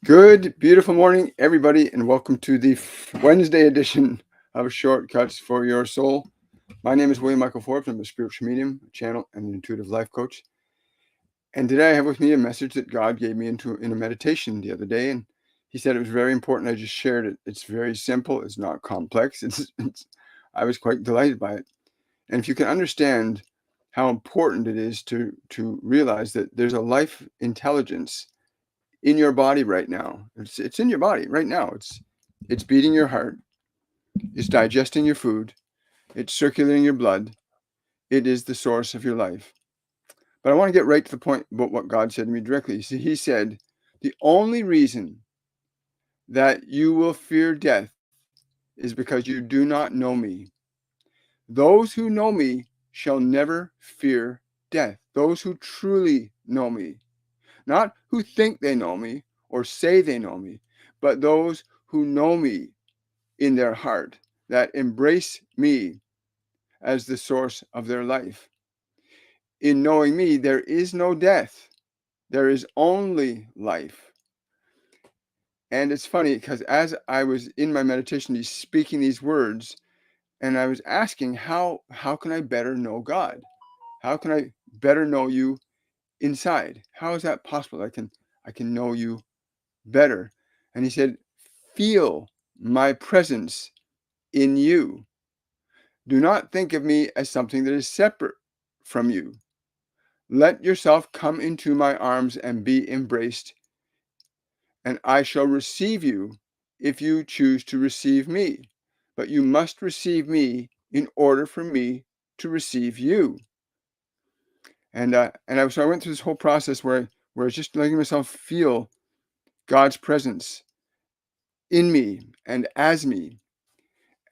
Good, beautiful morning, everybody, and welcome to the Wednesday edition of Shortcuts for Your Soul. My name is William Michael Forbes. I'm a spiritual medium, a channel, and an intuitive life coach. And today I have with me a message that God gave me in a meditation the other day, and He said it was very important. I just shared it. It's very simple. It's not complex. I was quite delighted by it. And if you can understand how important it is to realize that there's a life intelligence in your body right now. It's in your body right now. It's beating your heart. It's digesting your food. It's circulating your blood. It is the source of your life. But I want to get right to the point about what God said to me directly. See, He said, the only reason that you will fear death is because you do not know me. Those who know me shall never fear death. Those who truly know me. Not who think they know me or say they know me, but those who know me in their heart, that embrace me as the source of their life. In knowing me, there is no death. There is only life. And it's funny because as I was in my meditation, he's speaking these words, and I was asking, how can I better know God? How can I better know you inside? How is that possible? I can know you better. And he said, feel my presence in you. Do not think of me as something that is separate from you. Let yourself come into my arms and be embraced, and I shall receive you if you choose to receive me. But you must receive me in order for me to receive you. So I went through this whole process where I was just letting myself feel God's presence in me and as me.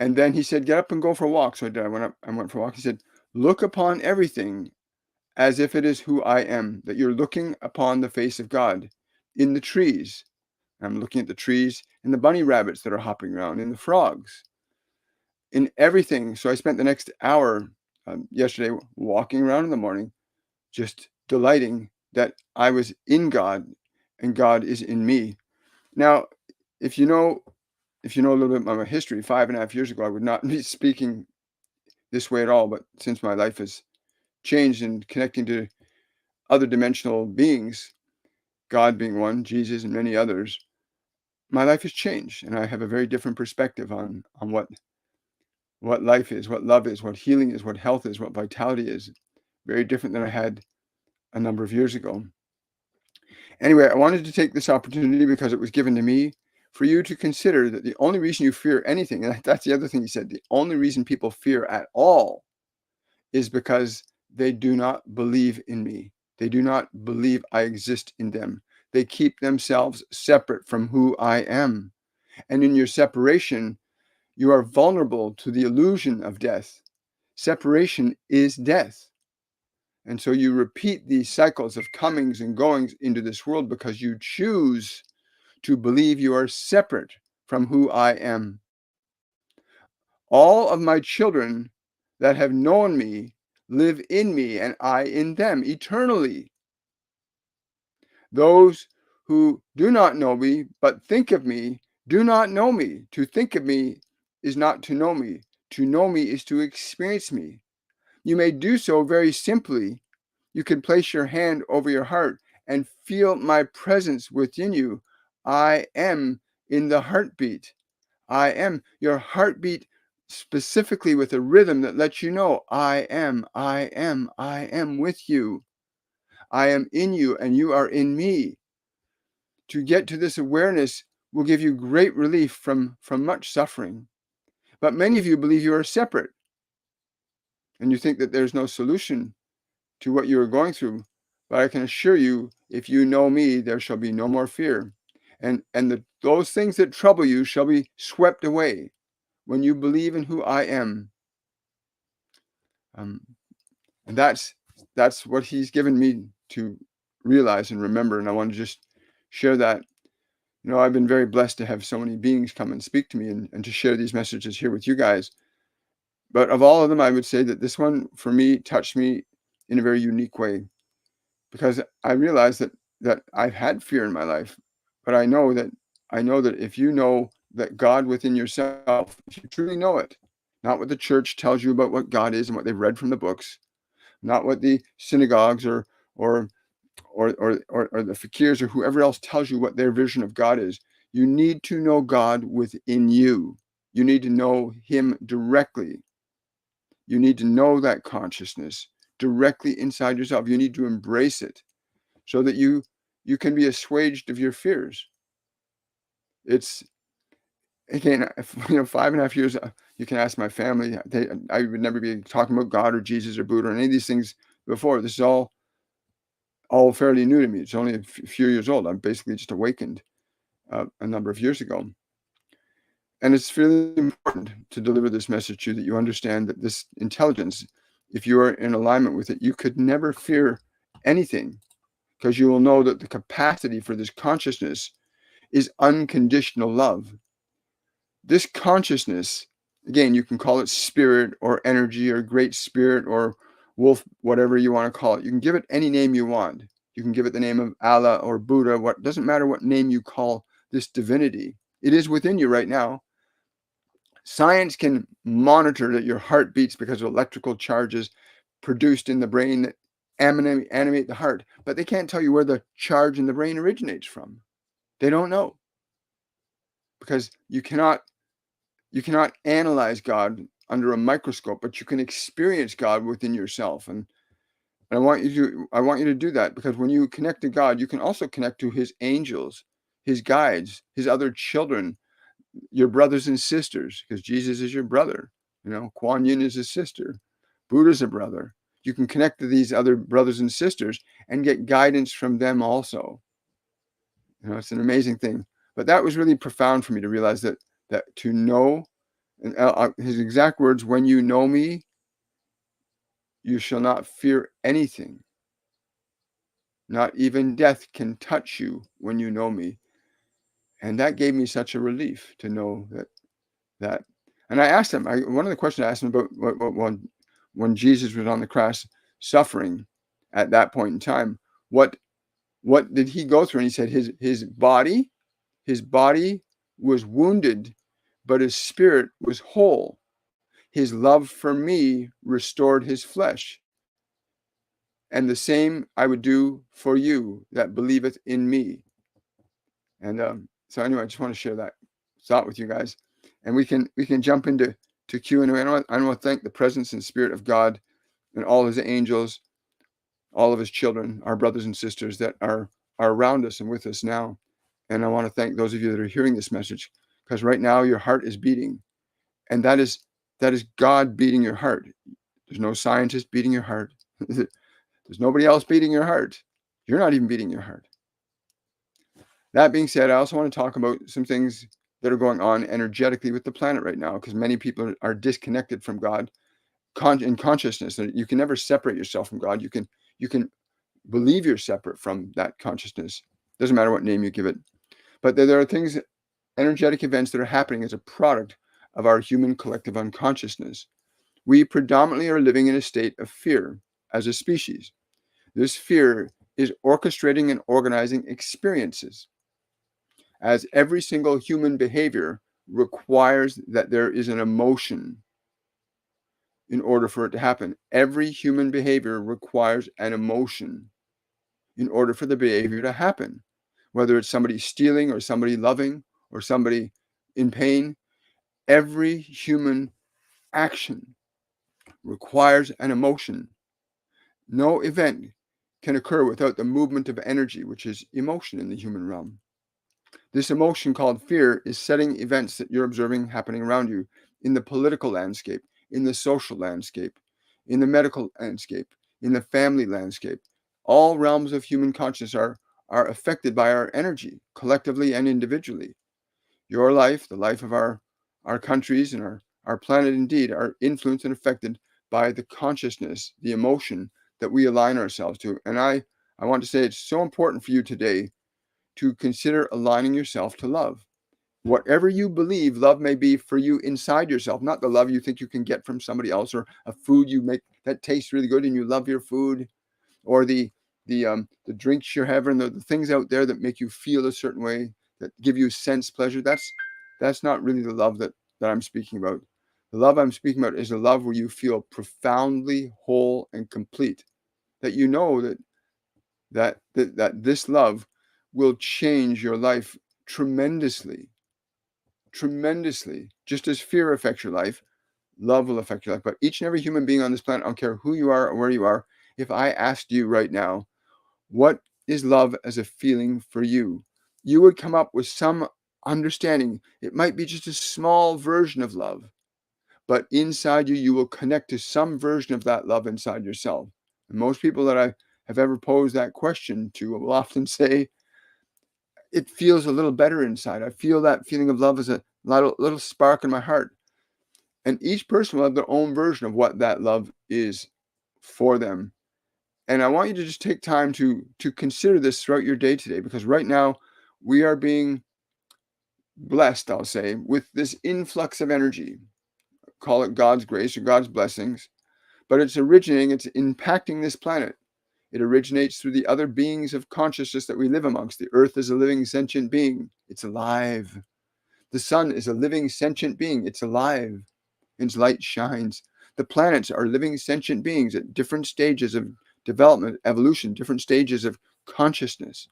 And then he said, get up and go for a walk. So I did. I went for a walk. He said, look upon everything as if it is who I am, that you're looking upon the face of God in the trees. I'm looking at the trees and the bunny rabbits that are hopping around, in the frogs, in everything. So I spent the next hour yesterday walking around in the morning, just delighting that I was in God and God is in me. Now, if you know a little bit about my history, 5.5 years ago, I would not be speaking this way at all. But since my life has changed and connecting to other dimensional beings, God being one, Jesus and many others, my life has changed, and I have a very different perspective on what life is, what love is, what healing is, what health is, what vitality is. Very different than I had a number of years ago. Anyway, I wanted to take this opportunity because it was given to me for you to consider that the only reason you fear anything, and that's the other thing he said, the only reason people fear at all is because they do not believe in me. They do not believe I exist in them. They keep themselves separate from who I am. And in your separation, you are vulnerable to the illusion of death. Separation is death. And so you repeat these cycles of comings and goings into this world because you choose to believe you are separate from who I am. All of my children that have known me live in me and I in them eternally. Those who do not know me but think of me do not know me. To think of me is not to know me. To know me is to experience me. You may do so very simply. You can place your hand over your heart and feel my presence within you. I am in the heartbeat. I am your heartbeat, specifically with a rhythm that lets you know I am with you. I am in you and you are in me. To get to this awareness will give you great relief from much suffering. But many of you believe you are separate, and you think that there's no solution to what you are going through. But I can assure you, if you know me, there shall be no more fear. And those things that trouble you shall be swept away when you believe in who I am. And that's what he's given me to realize and remember. And I want to just share that. I've been very blessed to have so many beings come and speak to me and to share these messages here with you guys. But of all of them, I would say that this one, for me, touched me in a very unique way, because I realized that I've had fear in my life. But I know that if you know that God within yourself, if you truly know it, not what the church tells you about what God is and what they've read from the books, not what the synagogues or or the fakirs or whoever else tells you what their vision of God is. You need to know God within you. You need to know him directly. You need to know that consciousness directly inside yourself. You need to embrace it so that you can be assuaged of your fears. It's again, 5.5 years. You can ask my family. I would never be talking about God or Jesus or Buddha or any of these things before. This is all fairly new to me. It's only a few years old. I'm basically just awakened a number of years ago. And it's really important to deliver this message to you, that you understand that this intelligence, if you are in alignment with it, you could never fear anything, because you will know that the capacity for this consciousness is unconditional love. This consciousness, again, you can call it spirit or energy or great spirit or wolf, whatever you want to call it. You can give it any name you want. You can give it the name of Allah or Buddha. What doesn't matter what name you call this divinity. It is within you right now. Science can monitor that your heart beats because of electrical charges produced in the brain that animate the heart, but they can't tell you where the charge in the brain originates from. They don't know, because you cannot analyze God under a microscope, but you can experience God within yourself. And I want you to do that, because when you connect to God, you can also connect to his angels, his guides, his other children, your brothers and sisters, because Jesus is your brother. Kuan Yin is his sister. Buddha's a brother. You can connect to these other brothers and sisters and get guidance from them also. It's an amazing thing. But that was really profound for me to realize that to know, and his exact words, when you know me, you shall not fear anything. Not even death can touch you when you know me. And that gave me such a relief to know that. And I asked him, one of the questions I asked him about when Jesus was on the cross suffering at that point in time, what did he go through? And he said his body was wounded, but his spirit was whole. His love for me restored his flesh. And the same I would do for you that believeth in me. And so anyway, I just want to share that thought with you guys. And we can jump into Q&A. I want to thank the presence and spirit of God and all his angels, all of his children, our brothers and sisters that are around us and with us now. And I want to thank those of you that are hearing this message, because right now your heart is beating. And that is God beating your heart. There's no scientist beating your heart. There's nobody else beating your heart. You're not even beating your heart. That being said, I also want to talk about some things that are going on energetically with the planet right now, because many people are disconnected from God in consciousness. You can never separate yourself from God. You can believe you're separate from that consciousness. Doesn't matter what name you give it. But there are things, energetic events that are happening as a product of our human collective unconsciousness. We predominantly are living in a state of fear as a species. This fear is orchestrating and organizing experiences, as every single human behavior requires that there is an emotion in order for it to happen. Every human behavior requires an emotion in order for the behavior to happen. Whether it's somebody stealing or somebody loving or somebody in pain, every human action requires an emotion. No event can occur without the movement of energy, which is emotion in the human realm. This emotion called fear is setting events that you're observing happening around you in the political landscape, in the social landscape, in the medical landscape, in the family landscape. All realms of human consciousness are affected by our energy, collectively and individually. Your life, the life of our countries and our planet indeed, are influenced and affected by the consciousness, the emotion that we align ourselves to. And I want to say it's so important for you today to consider aligning yourself to love. Whatever you believe love may be for you inside yourself, not the love you think you can get from somebody else, or a food you make that tastes really good and you love your food, or the the drinks you're having, the things out there that make you feel a certain way, that give you sense pleasure. That's not really the love that I'm speaking about. The love I'm speaking about is a love where you feel profoundly whole and complete. That you know that this love will change your life tremendously, tremendously. Just as fear affects your life, love will affect your life. But each and every human being on this planet, I don't care who you are or where you are, if I asked you right now, what is love as a feeling for you? You would come up with some understanding. It might be just a small version of love, but inside you, you will connect to some version of that love inside yourself. And most people that I have ever posed that question to will often say, it feels a little better inside. I feel that feeling of love as a little spark in my heart. And each person will have their own version of what that love is for them. And I want you to just take time to consider this throughout your day today, because right now we are being blessed, I'll say, with this influx of energy. Call it God's grace or God's blessings, but it's impacting this planet. It originates through the other beings of consciousness that we live amongst. The earth is a living sentient being. It's alive. The sun is a living sentient being. It's alive. Its light shines. The planets are living sentient beings at different stages of development, evolution, different stages of consciousness.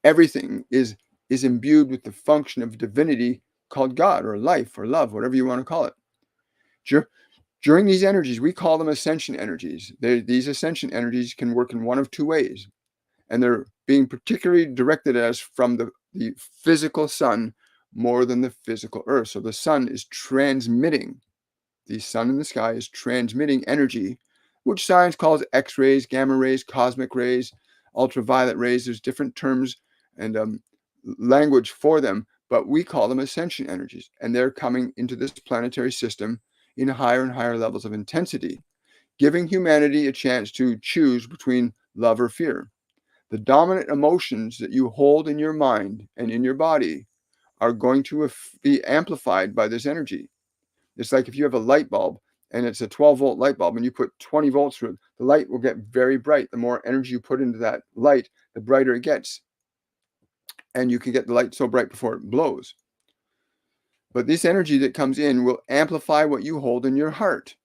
Everything is imbued with the function of divinity called God or life or love, whatever you want to call it. During these energies, we call them ascension energies. These ascension energies can work in one of two ways, and they're being particularly directed at us from the physical sun more than the physical earth. So the sun is transmitting. The sun in the sky is transmitting energy, which science calls X-rays, gamma rays, cosmic rays, ultraviolet rays. There's different terms and language for them, but we call them ascension energies, and they're coming into this planetary system in higher and higher levels of intensity, giving humanity a chance to choose between love or fear. The dominant emotions that you hold in your mind and in your body are going to be amplified by this energy. It's like if you have a light bulb and it's a 12-volt light bulb and you put 20 volts through it, the light will get very bright. The more energy you put into that light, the brighter it gets. And you can get the light so bright before it blows. But this energy that comes in will amplify what you hold in your heart.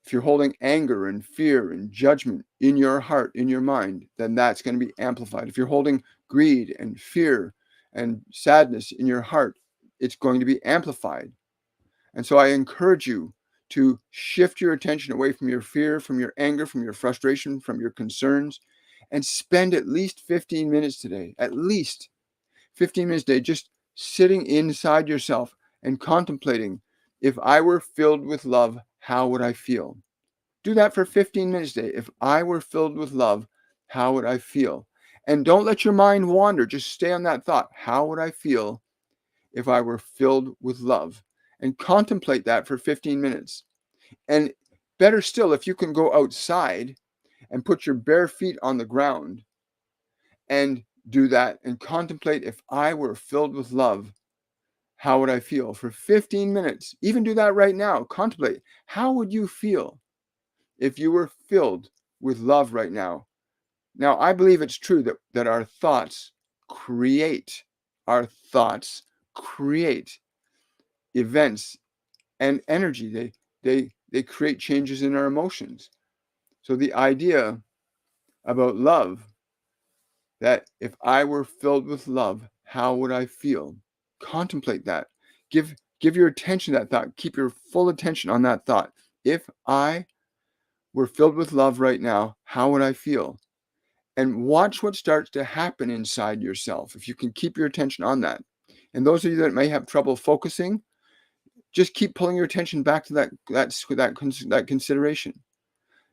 If you're holding anger and fear and judgment in your heart, in your mind, then that's going to be amplified. If you're holding greed and fear and sadness in your heart, it's going to be amplified. And so I encourage you to shift your attention away from your fear, from your anger, from your frustration, from your concerns, and spend at least 15 minutes today, at least 15 minutes a day, just sitting inside yourself and contemplating, if I were filled with love, how would I feel? Do that for 15 minutes a day. If I were filled with love, how would I feel? And don't let your mind wander. Just stay on that thought. How would I feel if I were filled with love? And contemplate that for 15 minutes. And better still, if you can go outside and put your bare feet on the ground and do that and contemplate, if I were filled with love, how would I feel? For 15 minutes. Even do that right now. Contemplate. How would you feel if you were filled with love right now? Now, I believe it's true that our thoughts create events and energy. They create changes in our emotions. So the idea about love, that if I were filled with love, how would I feel? Contemplate that. Give your attention to that thought. Keep your full attention on that thought. If I were filled with love right now, how would I feel? And watch what starts to happen inside yourself if you can keep your attention on that. And those of you that may have trouble focusing, just keep pulling your attention back to that consideration.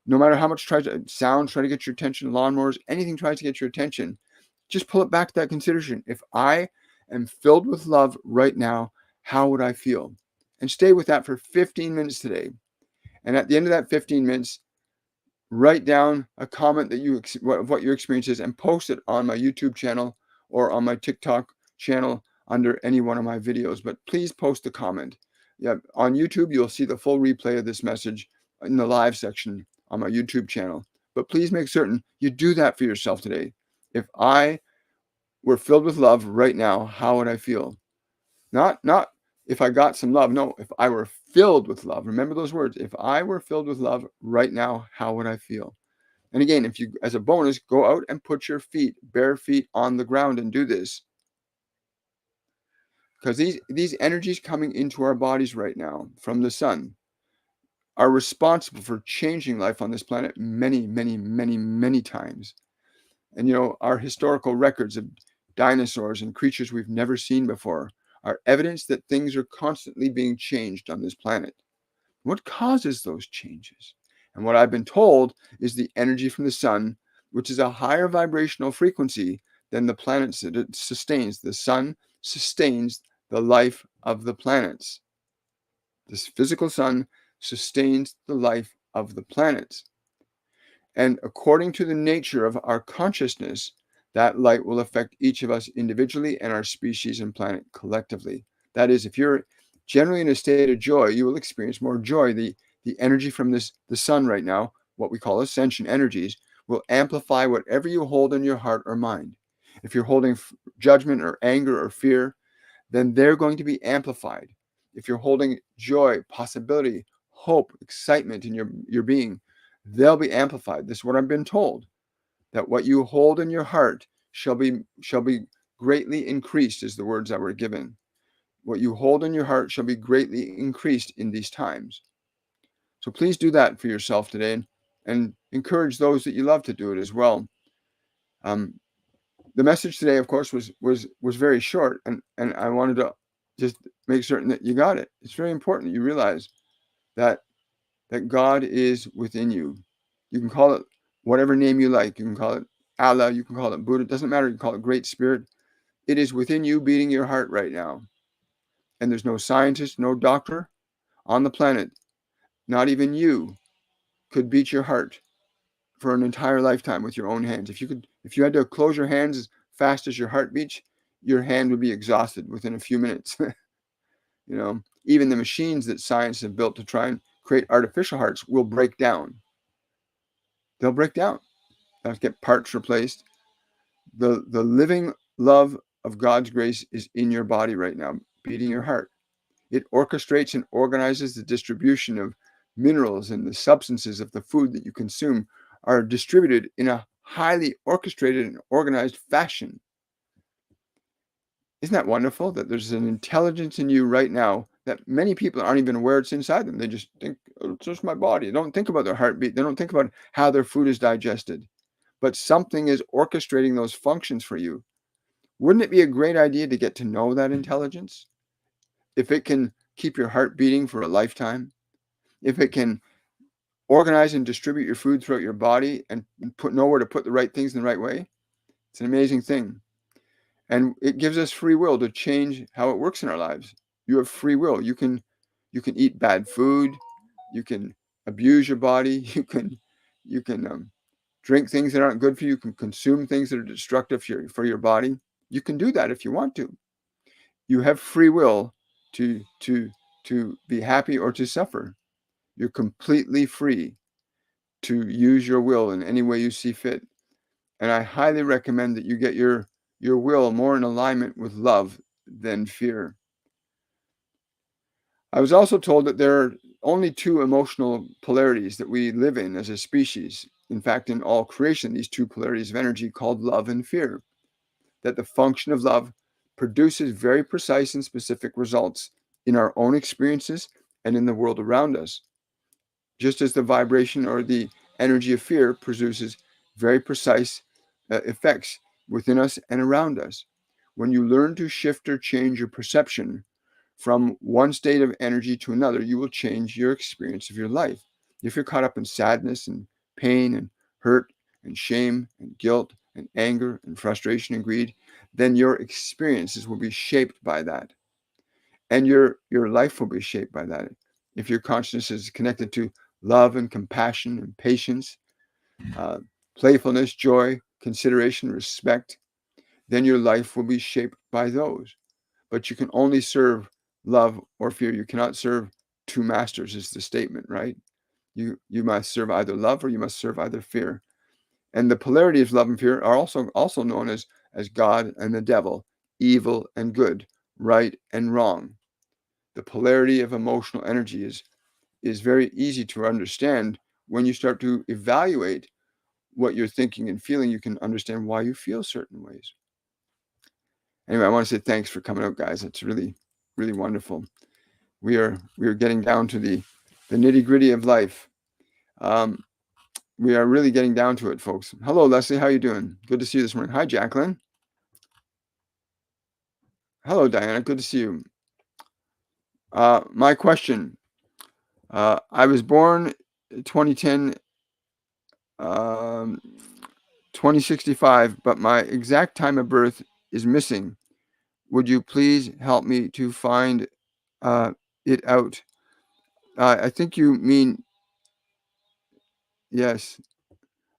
No matter how much try to get your attention, lawnmowers, anything tries to get your attention, just pull it back to that consideration. If I am filled with love right now, how would I feel? And stay with that for 15 minutes today. And at the end of that 15 minutes, write down a comment that what your experience is and post it on my YouTube channel or on my TikTok channel under any one of my videos. But please post a comment. Yeah, on YouTube, you'll see the full replay of this message in the live section on my YouTube channel. But please make certain you do that for yourself today. If I were filled with love right now, how would I feel? Not if I got some love. No, if I were filled with love. Remember those words. If I were filled with love right now, how would I feel? And again, if you, as a bonus, go out and put your feet, bare feet, on the ground and do this. Because these energies coming into our bodies right now from the sun are responsible for changing life on this planet many, many, many, many times. And our historical records of dinosaurs and creatures we've never seen before are evidence that things are constantly being changed on this planet. What causes those changes? And what I've been told is the energy from the sun, which is a higher vibrational frequency than the planets that it sustains. The sun sustains the life of the planets. This physical sun sustains the life of the planets. And according to the nature of our consciousness, that light will affect each of us individually and our species and planet collectively. That is, if you're generally in a state of joy, you will experience more joy. The energy from the sun right now, what we call ascension energies, will amplify whatever you hold in your heart or mind. If you're holding judgment or anger or fear, then they're going to be amplified. If you're holding joy, possibility, hope, excitement in your being, they'll be amplified. This is what I've been told, that what you hold in your heart shall be greatly increased, is the words that were given. What you hold in your heart shall be greatly increased in these times. So please do that for yourself today, and encourage those that you love to do it as well. The message today, of course, was very short, and I wanted to just make certain that you got it. It's very important that you realize that God is within you. You can call it whatever name you like. You can call it Allah. You can call it Buddha. It doesn't matter. You can call it Great Spirit. It is within you, beating your heart right now. And there's no scientist, no doctor on the planet, not even you, could beat your heart for an entire lifetime with your own hands. If you had to close your hands as fast as your heart beats, your hand would be exhausted within a few minutes. Even the machines that science have built to try and create artificial hearts will break down. They'll break down. They'll have to get parts replaced. The living love of God's grace is in your body right now, beating your heart. It orchestrates and organizes the distribution of minerals, and the substances of the food that you consume are distributed in a highly orchestrated and organized fashion. Isn't that wonderful that there's an intelligence in you right now that many people aren't even aware it's inside them? They just think, oh, it's just my body. They don't think about their heartbeat. They don't think about how their food is digested. But something is orchestrating those functions for you. Wouldn't it be a great idea to get to know that intelligence? If it can keep your heart beating for a lifetime, if it can organize and distribute your food throughout your body and know where to put the right things in the right way, it's an amazing thing. And it gives us free will to change how it works in our lives. You have free will. You can eat bad food. You can abuse your body. You can drink things that aren't good for you. You can consume things that are destructive for your body. You can do that if you want to. You have free will to be happy or to suffer. You're completely free to use your will in any way you see fit. And I highly recommend that you get your will more in alignment with love than fear. I was also told that there are only two emotional polarities that we live in as a species. In fact, in all creation, these two polarities of energy called love and fear. That the function of love produces very precise and specific results in our own experiences and in the world around us. Just as the vibration or the energy of fear produces very precise effects within us and around us. When you learn to shift or change your perception from one state of energy to another, you will change your experience of your life. If you're caught up in sadness and pain and hurt and shame and guilt and anger and frustration and greed, then your experiences will be shaped by that. And your life will be shaped by that. If your consciousness is connected to love and compassion and patience, playfulness, joy, consideration, respect, then your life will be shaped by those. But you can only serve love or fear. You cannot serve two masters, is the statement, right? You must serve either love or you must serve either fear. And the polarities of love and fear are also known as God and the devil, evil and good, right and wrong. The polarity of emotional energy is very easy to understand. When you start to evaluate what you're thinking and feeling, you can understand why you feel certain ways. Anyway, I want to say thanks for coming out, guys. It's really, really wonderful. We are getting down to the nitty-gritty of life. We are really getting down to it, folks. Hello, Leslie. How you doing? Good to see you this morning. Hi, Jacqueline. Hello, Diana. Good to see you. My question. I was born 2010, 2065, but my exact time of birth is missing. Would you please help me to find it out? I think you mean, yes,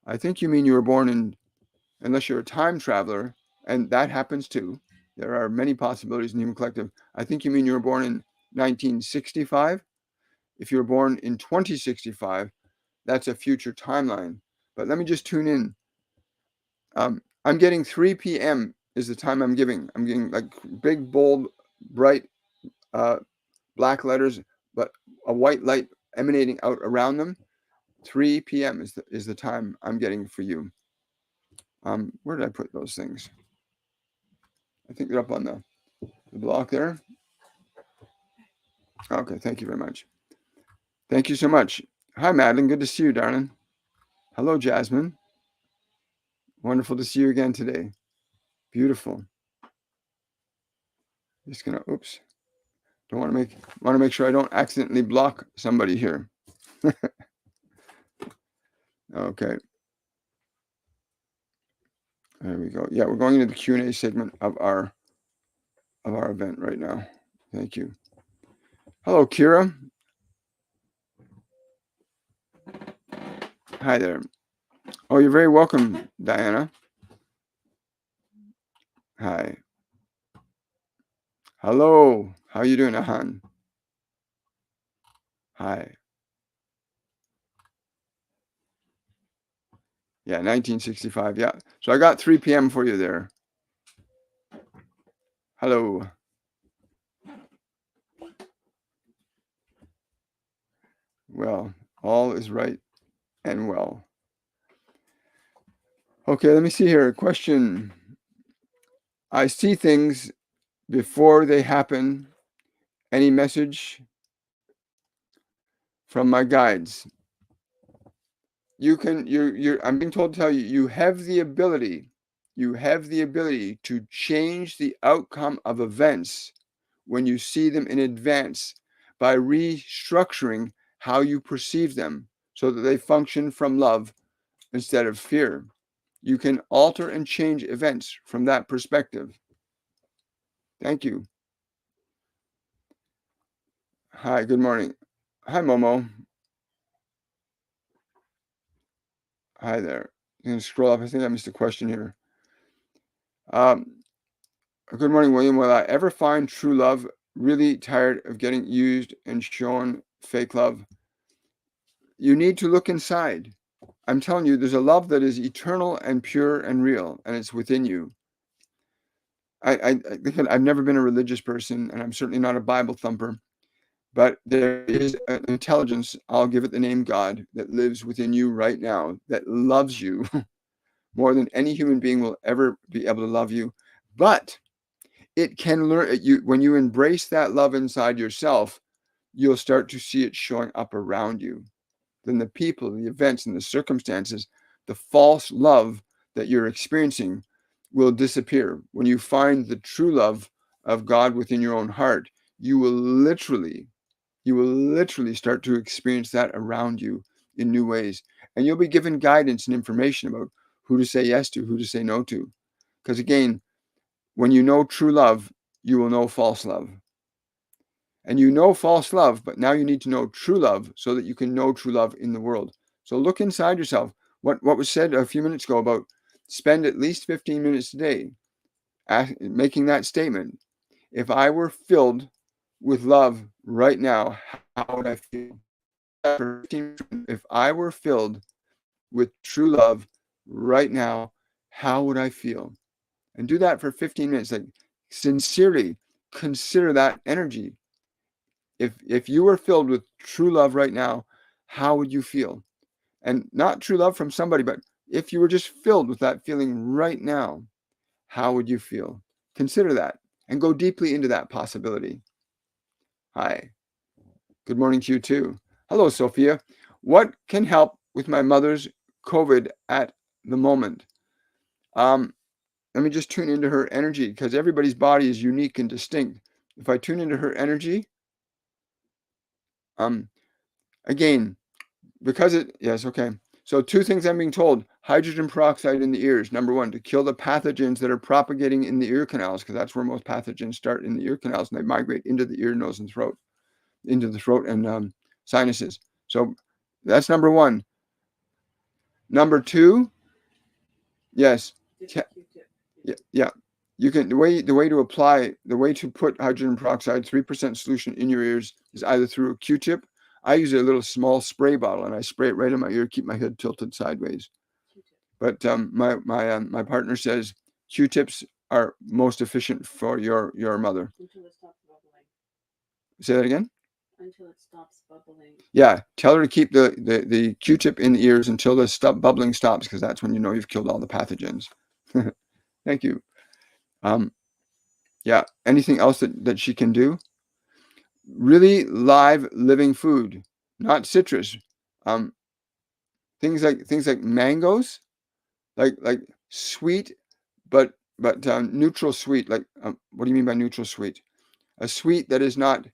I think you mean you were born in, unless you're a time traveler, and that happens too. There are many possibilities in the human collective. I think you mean you were born in 1965. If you were born in 2065, that's a future timeline. But let me just tune in. I'm getting 3 p.m. is the time I'm giving. I'm getting like big, bold, bright black letters, but a white light emanating out around them. 3 p.m. is the time I'm getting for you. Where did I put those things? I think they're up on the block there. Okay, thank you very much. Thank you so much. Hi, Madeline. Good to see you, darling. Hello, Jasmine. Wonderful to see you again today. Beautiful. Just gonna, oops. Don't want to make sure I don't accidentally block somebody here. Okay. There we go. Yeah, we're going into the Q&A segment of our event right now. Thank you. Hello, Kira. Hi there. Oh, you're very welcome, Diana. Hi. Hello. How you doing, Ahan? Hi. Yeah, 1965. Yeah. So I got 3 p.m. for you there. Hello. Well, all is right and well. Okay, let me see here. Question. I see things before they happen. Any message from my guides? I'm being told to tell you, you have the ability to change the outcome of events when you see them in advance by restructuring how you perceive them so that they function from love instead of fear. You can alter and change events from that perspective. Thank you. Hi, good morning. Hi, Momo. Hi there. I'm going to scroll up. I think I missed a question here. Good morning, William. Will I ever find true love? Really tired of getting used and shown fake love. You need to look inside. I'm telling you, there's a love that is eternal and pure and real, and it's within you. I think I've never been a religious person, and I'm certainly not a Bible thumper, but there is an intelligence, I'll give it the name God, that lives within you right now, that loves you more than any human being will ever be able to love you. But it can learn you when you embrace that love inside yourself, you'll start to see it showing up around you. Then the people, the events, and the circumstances, the false love that you're experiencing will disappear. When you find the true love of God within your own heart, you will literally start to experience that around you in new ways. And you'll be given guidance and information about who to say yes to, who to say no to. Because again, when you know true love, you will know false love. And you know false love, but now you need to know true love so that you can know true love in the world. So look inside yourself. What was said a few minutes ago about spend at least 15 minutes a day making that statement. If I were filled with love right now, how would I feel? If I were filled with true love right now, how would I feel? And do that for 15 minutes. Like, sincerely consider that energy. If you were filled with true love right now, how would you feel? And not true love from somebody, but if you were just filled with that feeling right now, how would you feel? Consider that and go deeply into that possibility. Hi. Good morning to you too. Hello, Sophia. What can help with my mother's COVID at the moment? Let me just tune into her energy, because everybody's body is unique and distinct. If I tune into her energy, again, yes, okay. So 2 things I'm being told: hydrogen peroxide in the ears, number 1, to kill the pathogens that are propagating in the ear canals, because that's where most pathogens start, in the ear canals, and they migrate into the ear, nose, and throat, into the throat and sinuses. So that's number 1. Number 2, yes, yeah. You can, the way to put hydrogen peroxide 3% solution in your ears is either through a Q-tip. I use a little small spray bottle and I spray it right in my ear, keep my head tilted sideways. But my partner says Q-tips are most efficient for your mother. Until it stops bubbling. Say that again? Until it stops bubbling. Yeah, tell her to keep the Q-tip in the ears until the bubbling stops, because that's when you know you've killed all the pathogens. Thank you. Yeah, anything else that she can do? Really live, living food, not citrus. Things like mangoes, like sweet, but neutral sweet. Like, what do you mean by neutral sweet? A sweet that is not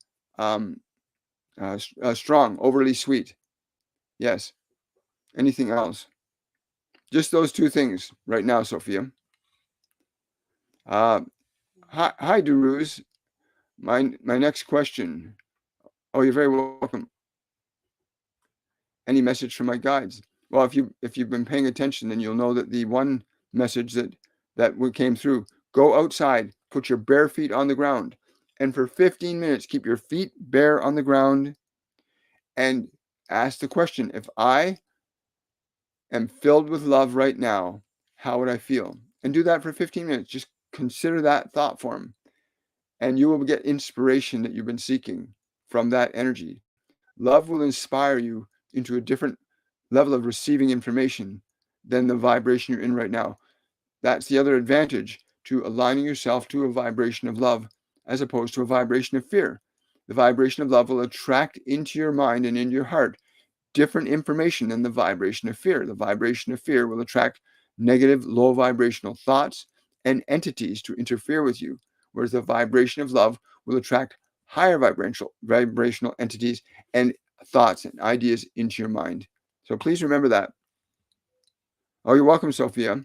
strong, overly sweet. Yes. Anything else? Just those 2 things right now, Sophia. Hi, Duruz. My next question. Oh, you're very welcome. Any message from my guides? Well, if you've been paying attention, then you'll know that the one message that came through: go outside, put your bare feet on the ground, and for 15 minutes keep your feet bare on the ground, and ask the question: if I am filled with love right now, how would I feel? And do that for 15 minutes. Just consider that thought form, and you will get inspiration that you've been seeking from that energy. Love will inspire you into a different level of receiving information than the vibration you're in right now. That's the other advantage to aligning yourself to a vibration of love as opposed to a vibration of fear. The vibration of love will attract into your mind and into your heart different information than the vibration of fear. The vibration of fear will attract negative, low vibrational thoughts and entities to interfere with you, whereas the vibration of love will attract higher vibrational entities and thoughts and ideas into your mind. So please remember that. Oh, you're welcome, Sophia.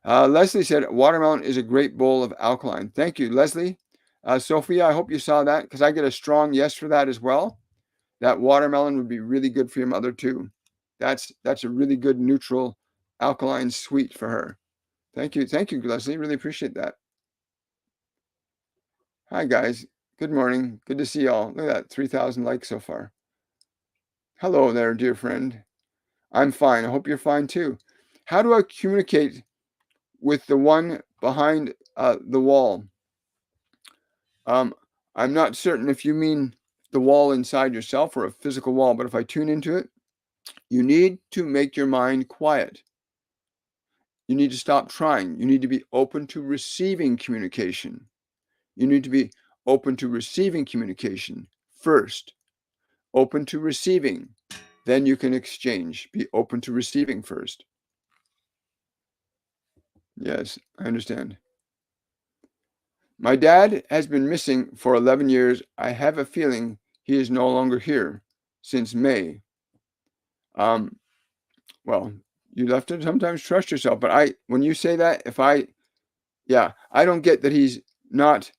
Leslie said, watermelon is a great bowl of alkaline. Thank you, Leslie. Sophia, I hope you saw that, because I get a strong yes for that as well. That watermelon would be really good for your mother too. That's a really good neutral alkaline sweet for her. Thank you, Leslie. Really appreciate that. Hi guys, good morning. Good to see y'all. Look at that, 3,000 likes so far. Hello there, dear friend. I'm fine. I hope you're fine too. How do I communicate with the one behind the wall? I'm not certain if you mean the wall inside yourself or a physical wall, but if I tune into it, you need to make your mind quiet. You need to stop trying. You need to be open to receiving communication. You need to be open to receiving communication first. Open to receiving. Then you can exchange. Be open to receiving first. Yes, I understand. My dad has been missing for 11 years. I have a feeling he is no longer here since May. Well, you have to sometimes trust yourself. But when you say that, I don't get that he's not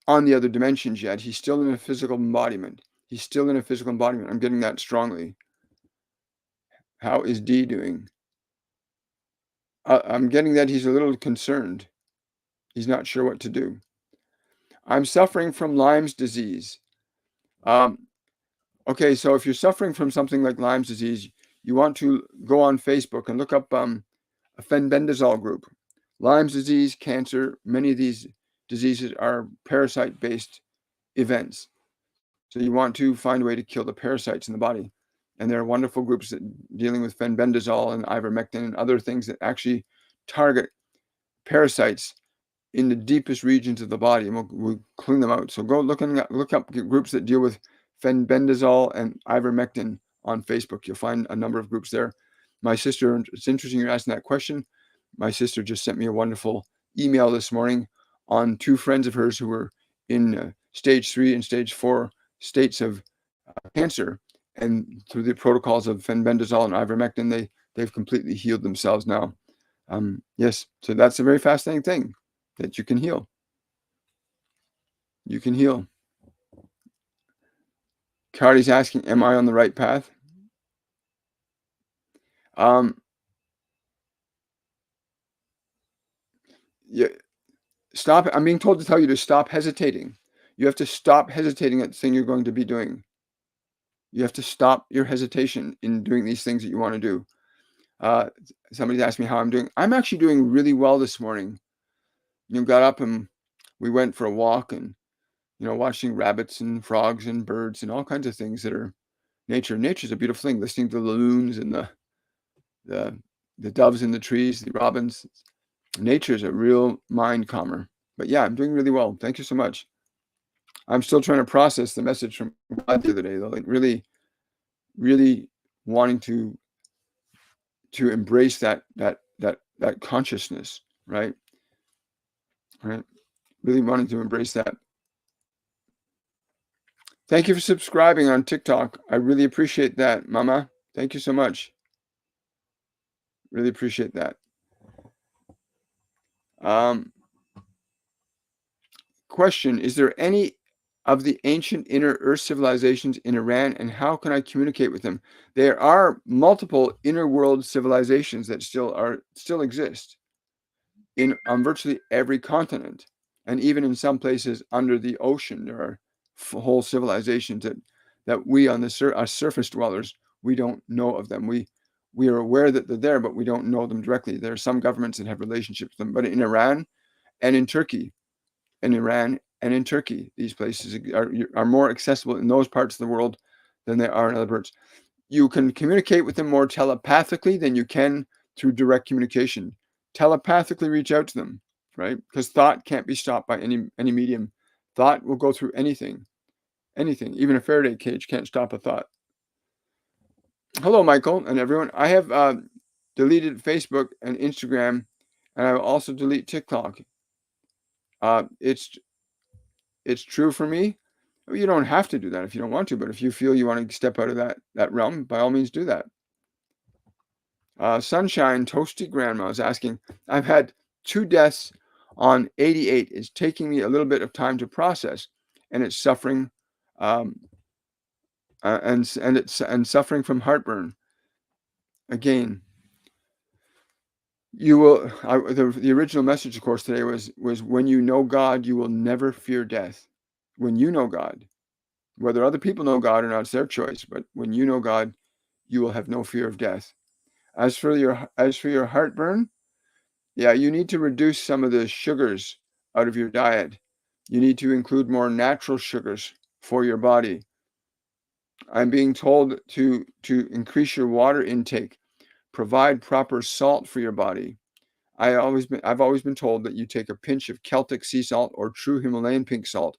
on the other dimensions yet. He's still in a physical embodiment. I'm getting that strongly. How is D doing? I'm getting that he's a little concerned. He's not sure what to do. I'm suffering from Lyme's disease. Okay, so if you're suffering from something like Lyme's disease, you want to go on Facebook and look up a fenbendazole group. Lyme's disease, cancer, many of these diseases are parasite-based events. So you want to find a way to kill the parasites in the body. And there are wonderful groups that dealing with fenbendazole and ivermectin and other things that actually target parasites in the deepest regions of the body, and we'll clean them out. So go look up groups that deal with fenbendazole and ivermectin on Facebook. You'll find a number of groups there. My sister, it's interesting you're asking that question. My sister just sent me a wonderful email this morning on 2 friends of hers who were in stage 3 and stage 4 states of cancer, and through the protocols of fenbendazole and ivermectin, they've completely healed themselves now. Yes, so that's a very fascinating thing, that you can heal. You can heal. Cardi's asking, am I on the right path? Yeah, stop. I'm being told to tell you to stop hesitating. You have to stop hesitating at the thing you're going to be doing. You have to stop your hesitation in doing these things that you want to do. Somebody's asked me how I'm doing. I'm actually doing really well this morning. Got up and we went for a walk, and watching rabbits and frogs and birds and all kinds of things that are nature. Nature's a beautiful thing. Listening to the loons and the doves in the trees, the robins. Nature is a real mind calmer. But yeah, I'm doing really well. Thank you so much. I'm still trying to process the message from God the other day, though. Like really, really wanting to embrace that consciousness, right? Right. Really wanting to embrace that. Thank you for subscribing on TikTok. I really appreciate that, Mama. Thank you so much. Really appreciate that. Question, is there any of the ancient inner earth civilizations in Iran, and how can I communicate with them? There are multiple inner world civilizations that still exist on virtually every continent, and even in some places under the ocean. There are whole civilizations that we on the surface dwellers, we don't know of them. We are aware that they're there, but we don't know them directly. There are some governments that have relationships with them, but in Iran and in Turkey, in Iran and in Turkey, these places are more accessible in those parts of the world than they are in other parts. You can communicate with them more telepathically than you can through direct communication. Telepathically reach out to them, right? Because thought can't be stopped by any medium. Thought will go through anything. Even a Faraday cage can't stop a thought. Hello, Michael and everyone. I have deleted Facebook and Instagram, and I will also delete TikTok. It's true for me. You don't have to do that if you don't want to, but if you feel you want to step out of that realm, by all means do that. Sunshine Toasty Grandma is asking, I've had 2 deaths on 88. It's taking me a little bit of time to process, and it's suffering and suffering from heartburn. Again, you will. The original message, of course, today was when you know God, you will never fear death. When you know God, whether other people know God or not, it's their choice. But when you know God, you will have no fear of death. As for your heartburn, yeah, you need to reduce some of the sugars out of your diet. You need to include more natural sugars for your body. I'm being told to increase your water intake, provide proper salt for your body. I've always been told that you take a pinch of Celtic sea salt or true Himalayan pink salt,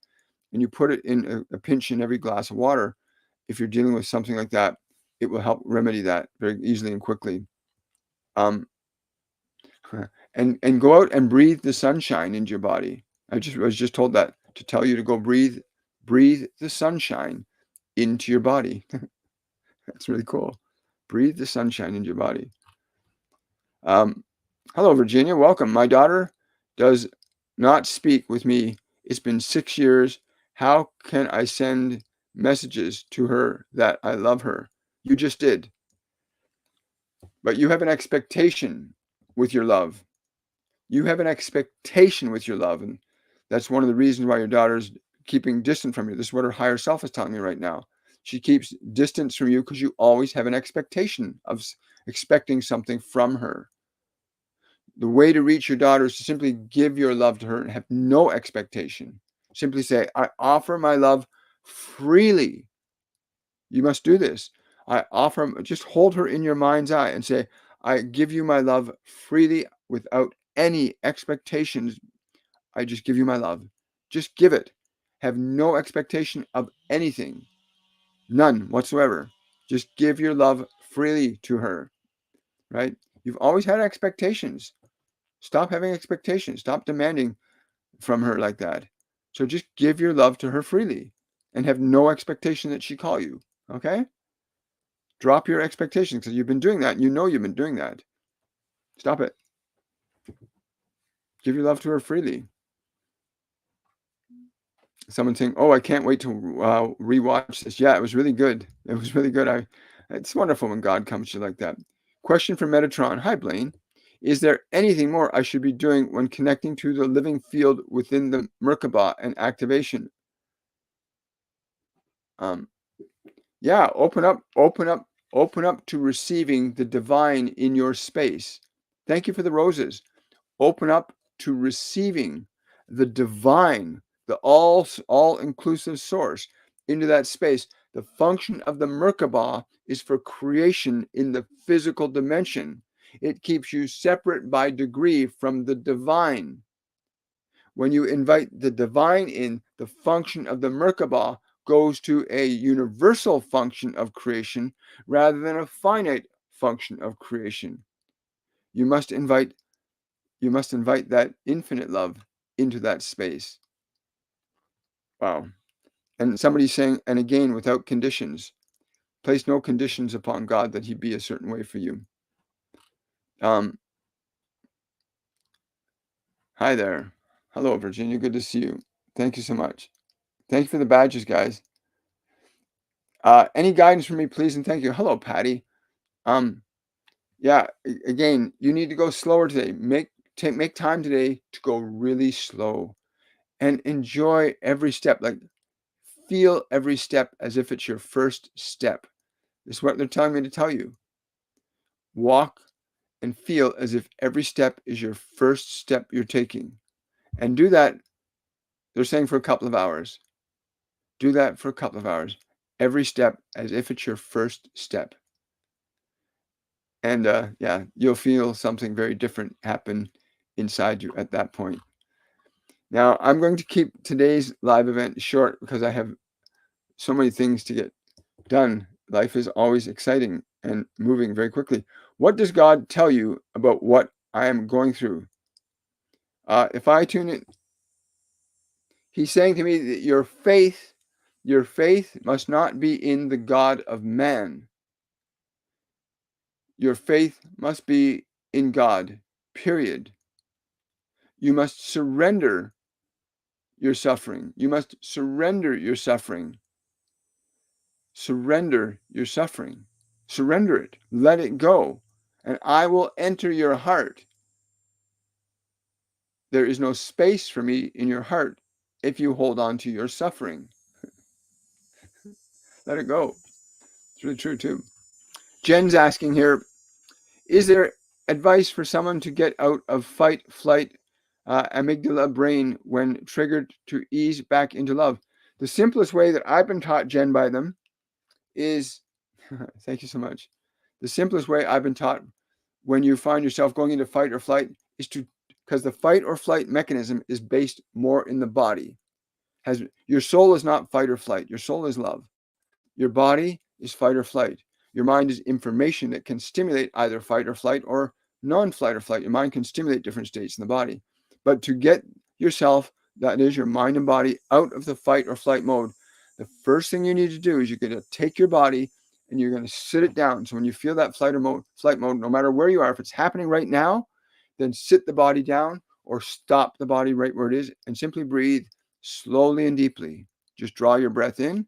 and you put it in a pinch in every glass of water. If you're dealing with something like that, it will help remedy that very easily and quickly. And go out and breathe the sunshine into your body. I was just told that to tell you to go breathe the sunshine into your body. That's really cool. Breathe the sunshine into your body. Hello, Virginia. Welcome. My daughter does not speak with me. It's been 6 years. How can I send messages to her that I love her? You just did. But you have an expectation with your love. You have an expectation with your love, and that's one of the reasons why your daughter's keeping distant from you. This is what her higher self is telling me right now. She keeps distance from you because you always have an expectation of expecting something from her. The way to reach your daughter is to simply give your love to her and have no expectation. Simply say, I offer my love freely. You must do this. I offer, just hold her in your mind's eye and say, I give you my love freely without any expectations. I just give you my love. Just give it. Have no expectation of anything. None whatsoever. Just give your love freely to her, right? You've always had expectations. Stop having expectations. Stop demanding from her like that. So just give your love to her freely and have no expectation that she call you, okay? Drop your expectations because you've been doing that. You know you've been doing that. Stop it. Give your love to her freely. Someone saying, oh, I can't wait to rewatch this. Yeah, it was really good. It was really good. It's wonderful when God comes to you like that. Question from Metatron. Hi, Blaine. Is there anything more I should be doing when connecting to the living field within the Merkaba and activation? Yeah, open up to receiving the divine in your space. Thank you for the roses. Open up to receiving the divine, the all-inclusive source into that space. The function of the Merkaba is for creation in the physical dimension. It keeps you separate by degree from the divine. When you invite the divine in, the function of the Merkaba goes to a universal function of creation rather than a finite function of creation. You must invite that infinite love into that space. Wow. And somebody's saying, and again, without conditions. Place no conditions upon God that he be a certain way for you. Hi there. Hello, Virginia. Good to see you. Thank you so much. Thank you for the badges, guys. Any guidance for me, please, and thank you. Hello, Patty. Yeah, again, you need to go slower today. Make time today to go really slow and enjoy every step. Like, feel every step as if it's your first step. This is what they're telling me to tell you. Walk and feel as if every step is your first step you're taking. And do that, they're saying, for a couple of hours. Do that for a couple of hours. Every step as if it's your first step. And yeah, you'll feel something very different happen inside you at that point. Now, I'm going to keep today's live event short because I have so many things to get done. Life is always exciting and moving very quickly. What does God tell you about what I am going through? If I tune in, he's saying to me that your faith must not be in the God of man. Your faith must be in God, period. You must surrender your suffering. You must surrender your suffering. Surrender your suffering. Surrender it. Let it go. And I will enter your heart. There is no space for me in your heart if you hold on to your suffering. Let it go. It's really true, too. Jen's asking here, is there advice for someone to get out of fight, flight, amygdala brain when triggered to ease back into love? The simplest way that I've been taught, Jen, by them is, thank you so much. The simplest way I've been taught when you find yourself going into fight or flight is because the fight or flight mechanism is based more in the body. Your soul is not fight or flight. Your soul is love. Your body is fight or flight. Your mind is information that can stimulate either fight or flight or non-flight or flight. Your mind can stimulate different states in the body. But to get yourself, that is your mind and body, out of the fight or flight mode, the first thing you need to do is you're going to take your body and you're going to sit it down. So when you feel that flight mode, no matter where you are, if it's happening right now, then sit the body down or stop the body right where it is and simply breathe slowly and deeply. Just draw your breath in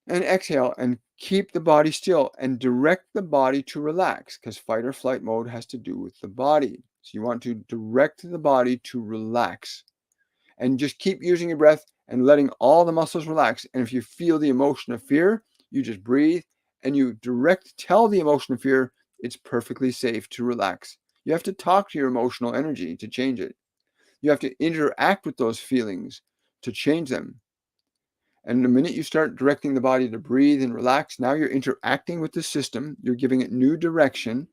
and exhale and keep the body still and direct the body to relax, because fight or flight mode has to do with the body. So you want to direct the body to relax. and just keep using your breath and letting all the muscles relax. And if you feel the emotion of fear, you just breathe and you tell the emotion of fear it's perfectly safe to relax. You have to talk to your emotional energy to change it. You have to interact with those feelings to change them. And the minute you start directing the body to breathe and relax, now you're interacting with the system, you're giving it new direction,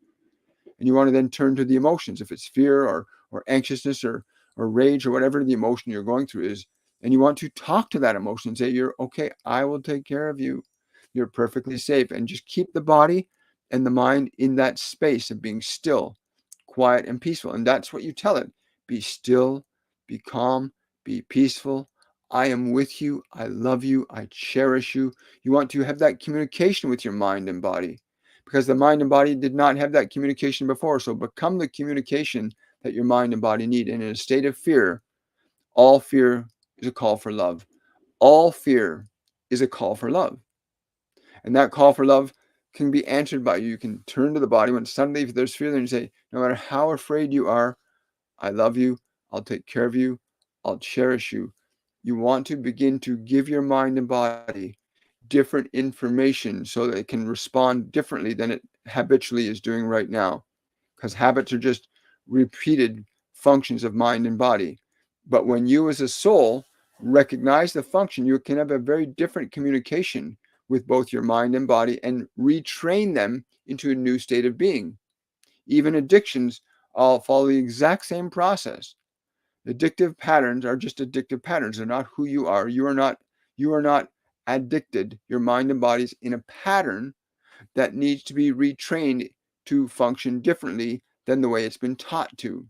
and you want to then turn to the emotions. If it's fear or anxiousness or rage or whatever the emotion you're going through is, and you want to talk to that emotion and say, you're okay, I will take care of you. You're perfectly safe. And just keep the body and the mind in that space of being still, quiet, and peaceful. And that's what you tell it. Be still, be calm, be peaceful. I am with you. I love you. I cherish you. You want to have that communication with your mind and body, because the mind and body did not have that communication before. So become the communication that your mind and body need. And in a state of fear, all fear is a call for love. All fear is a call for love. And that call for love can be answered by you. You can turn to the body when suddenly if there's fear, then you say, no matter how afraid you are, I love you. I'll take care of you. I'll cherish you. You want to begin to give your mind and body different information so that it can respond differently than it habitually is doing right now. Because habits are just repeated functions of mind and body. But when you as a soul recognize the function, you can have a very different communication with both your mind and body and retrain them into a new state of being. Even addictions all follow the exact same process. Addictive patterns are just addictive patterns. They're not who you are. You are not addicted. Your mind and body's in a pattern that needs to be retrained to function differently than the way it's been taught to,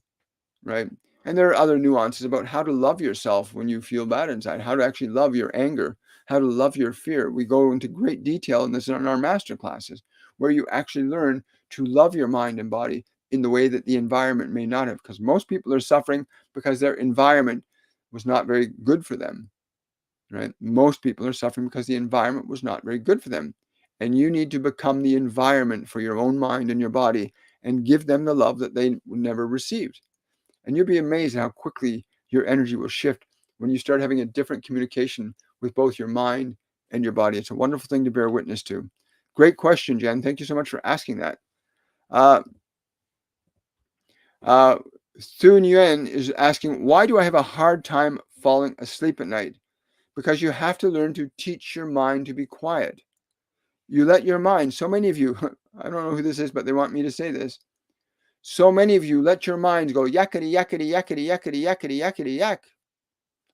right? And there are other nuances about how to love yourself when you feel bad inside, how to actually love your anger, how to love your fear. We go into great detail in this in our master classes, where you actually learn to love your mind and body in the way that the environment may not have, because most people are suffering because their environment was not very good for them, right? Most people are suffering because the environment was not very good for them. And you need to become the environment for your own mind and your body and give them the love that they never received. And you'll be amazed how quickly your energy will shift when you start having a different communication with both your mind and your body. It's a wonderful thing to bear witness to. Great question, Jen. Thank you so much for asking that. Uh, Thun Yuen is asking, why do I have a hard time falling asleep at night? Because you have to learn to teach your mind to be quiet. You let your mind, so many of you, I don't know who this is, but they want me to say this. So many of you let your mind go yakety, yakety, yakety, yakety, yakety, yakety, yak.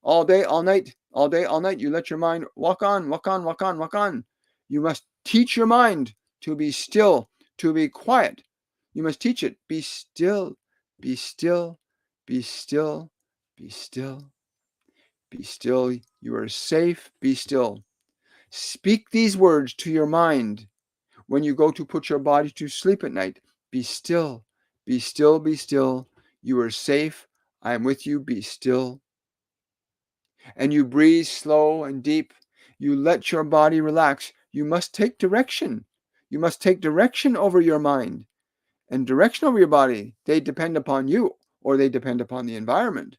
All day, all night, all day, all night. You let your mind walk on, walk on, walk on, walk on. You must teach your mind to be still, to be quiet. You must teach it. Be still, be still, be still, be still, be still. You are safe. Be still. Speak these words to your mind when you go to put your body to sleep at night. Be still, be still, be still. You are safe. I am with you. Be still. And you breathe slow and deep. You let your body relax. You must take direction. You must take direction over your mind and direction over your body. They depend upon you or they depend upon the environment.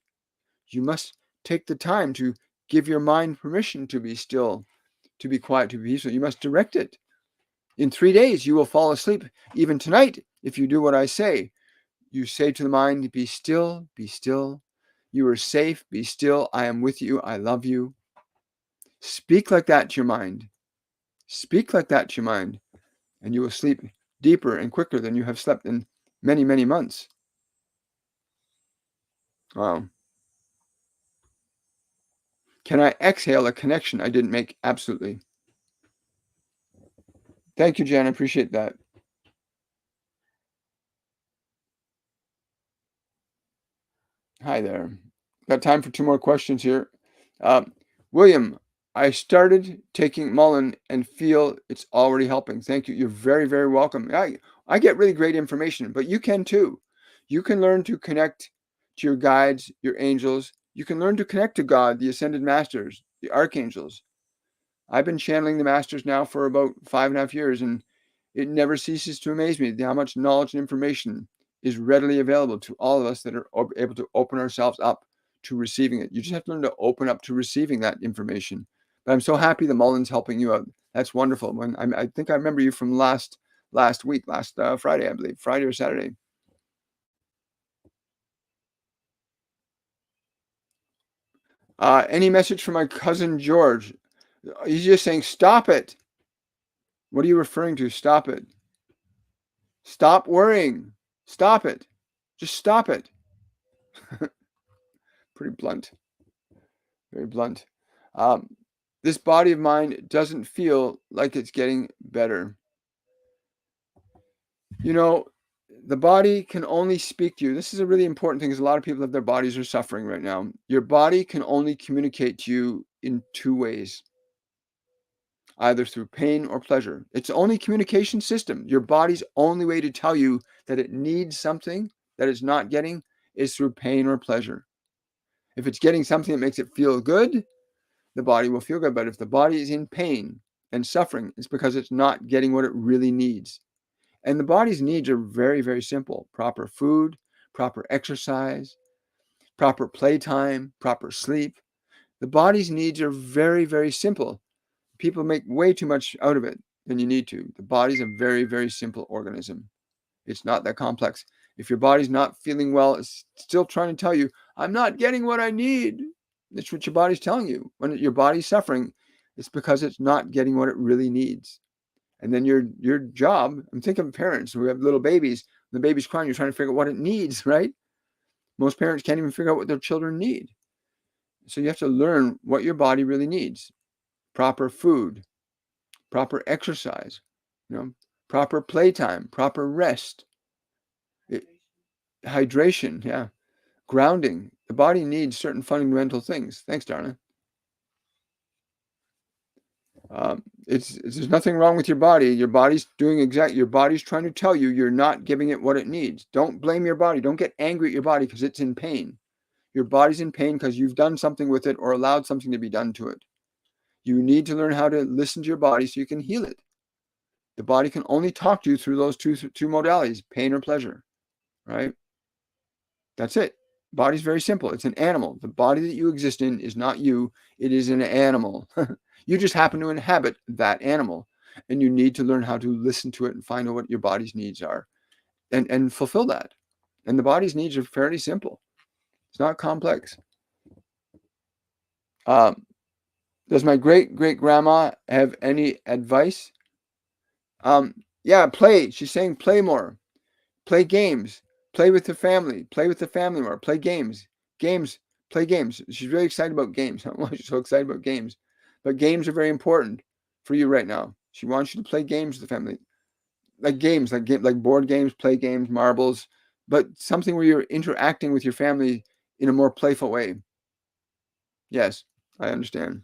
You must take the time to give your mind permission to be still, to be quiet, to be peaceful. You must direct it. In 3 days, you will fall asleep. Even tonight, if you do what I say, you say to the mind, be still, be still. You are safe, be still. I am with you. I love you. Speak like that to your mind. Speak like that to your mind, and you will sleep deeper and quicker than you have slept in many, many months. Wow. Can I exhale a connection I didn't make? Absolutely. Thank you, Jen. I appreciate that. Hi there. Got time for 2 more questions here. Uh, William, I started taking Mullen and feel it's already helping. Thank you. You're very, very welcome. I get really great information, but you can too. You can learn to connect to your guides, your angels. You can learn to connect to God, the ascended masters, the archangels. I've been channeling the masters now for about 5.5 years, and it never ceases to amaze me how much knowledge and information is readily available to all of us that are able to open ourselves up to receiving it. You just have to learn to open up to receiving that information. But I'm so happy the Mullen's helping you out. That's wonderful. I think I remember you from last week, last Friday, I believe, Friday or Saturday. Any message from my cousin George? He's just saying, stop it. What are you referring to? Stop it. Stop worrying. Stop it. Just stop it. Pretty blunt. Very blunt. This body of mine doesn't feel like it's getting better. You know, the body can only speak to you. This is a really important thing because a lot of people have their bodies are suffering right now. Your body can only communicate to you in two ways, either through pain or pleasure. It's the only communication system. Your body's only way to tell you that it needs something that it's not getting is through pain or pleasure. If it's getting something that makes it feel good, the body will feel good. But if the body is in pain and suffering, it's because it's not getting what it really needs. And the body's needs are very, very simple. Proper food, proper exercise, proper playtime, proper sleep. The body's needs are very, very simple. People make way too much out of it than you need to. The body's a very, very simple organism. It's not that complex. If your body's not feeling well, it's still trying to tell you, I'm not getting what I need. That's what your body's telling you. When your body's suffering, it's because it's not getting what it really needs. And then your job, I'm thinking of parents who have little babies, the baby's crying, you're trying to figure out what it needs, right? Most parents can't even figure out what their children need. So you have to learn what your body really needs. Proper food, proper exercise, proper playtime, proper rest, hydration, yeah, grounding. The body needs certain fundamental things. Thanks, Darna. There's nothing wrong with your body. Your body's your body's trying to tell you you're not giving it what it needs. Don't blame your body. Don't get angry at your body because it's in pain. Your body's in pain because you've done something with it or allowed something to be done to it. You need to learn how to listen to your body so you can heal it. The body can only talk to you through those two modalities, pain or pleasure, right? That's it. Body's very simple. It's an animal. The body that you exist in is not you. It is an animal. You just happen to inhabit that animal, and you need to learn how to listen to it and find out what your body's needs are and fulfill that. And the body's needs are fairly simple. It's not complex. Does my great-great-grandma have any advice? Yeah, play. She's saying play more. Play games. Play with the family. Play with the family more. Play games. Play games. She's really excited about games. I don't know why she's so excited about games. But games are very important for you right now. She wants you to play games with the family. Like games, like board games, play games, marbles, but something where you're interacting with your family in a more playful way. Yes, I understand.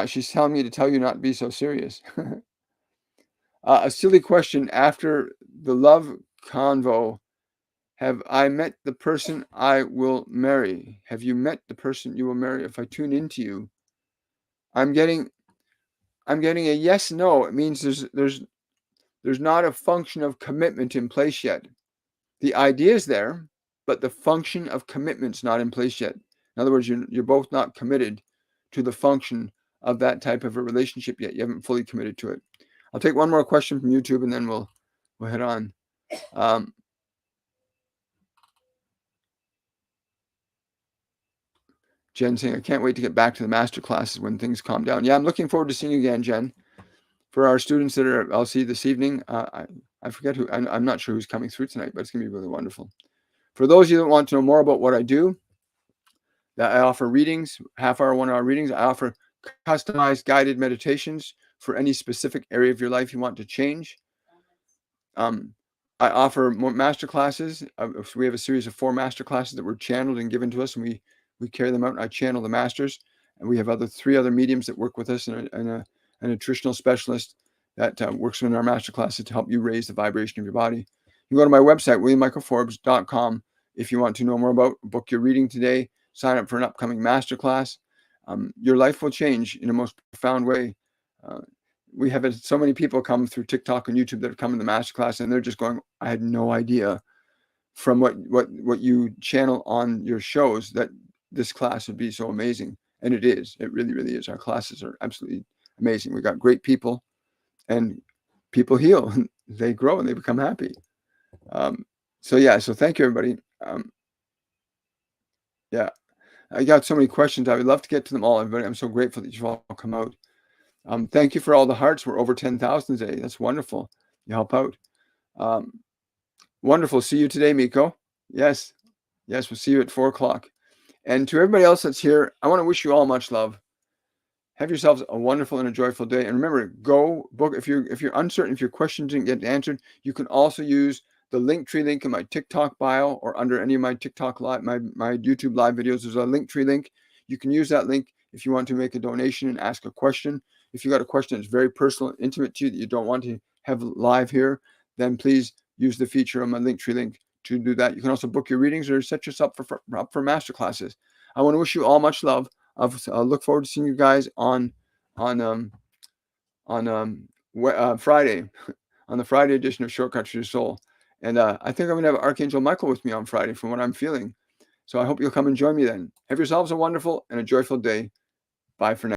She's telling me to tell you not to be so serious. A silly question after the love convo. Have I met the person I will marry? Have you met the person you will marry? If I tune into you, I'm getting a yes, no. It means there's not a function of commitment in place yet. The idea is there, but the function of commitment's not in place yet. In other words, you're both not committed to the function of that type of a relationship yet. You haven't fully committed to it. I'll take one more question from YouTube and then we'll head on. Jen saying, I can't wait to get back to the master classes when things calm down. Yeah, I'm looking forward to seeing you again, Jen. For our students that I'll see this evening, I forget who, I'm not sure who's coming through tonight, but it's going to be really wonderful. For those of you that want to know more about what I do, that I offer readings, half-hour, 1-hour readings. I offer customized guided meditations for any specific area of your life you want to change. I offer more master classes. We have a series of 4 master classes that were channeled and given to us, and we carry them out. And I channel the masters, and we have 3 other mediums that work with us, and a nutritional specialist that works in our master classes to help you raise the vibration of your body. You can go to my website, williammichaelforbes.com, if you want to know more about, book your reading today, sign up for an upcoming masterclass. Your life will change in a most profound way. We have had so many people come through TikTok and YouTube that have come in the masterclass, and they're just going, I had no idea from what you channel on your shows, that this class would be so amazing. And it is. It really, really is. Our classes are absolutely amazing. We got great people, and people heal. They grow and they become happy. So yeah. So thank you, everybody. Yeah, I got so many questions. I would love to get to them all, everybody. I'm so grateful that you've all come out. Thank you for all the hearts. We're over 10,000 today. That's wonderful. You help out. Wonderful. See you today, Miko. Yes. Yes, we'll see you at 4 o'clock. And to everybody else that's here, I want to wish you all much love. Have yourselves a wonderful and a joyful day. And remember, go book. If you're uncertain, if your question didn't get answered, you can also use the Linktree link in my TikTok bio or under any of my TikTok live, my YouTube live videos. There's a Linktree link. You can use that link if you want to make a donation and ask a question. If you got a question that's very personal and intimate to you that you don't want to have live here, then please use the feature on my Linktree link to do that. You can also book your readings or set yourself up for master classes. I want to wish you all much love. I'll look forward to seeing you guys on Friday, on the Friday edition of Shortcuts to Your Soul. And I think I'm going to have Archangel Michael with me on Friday from what I'm feeling. So I hope you'll come and join me then. Have yourselves a wonderful and a joyful day. Bye for now.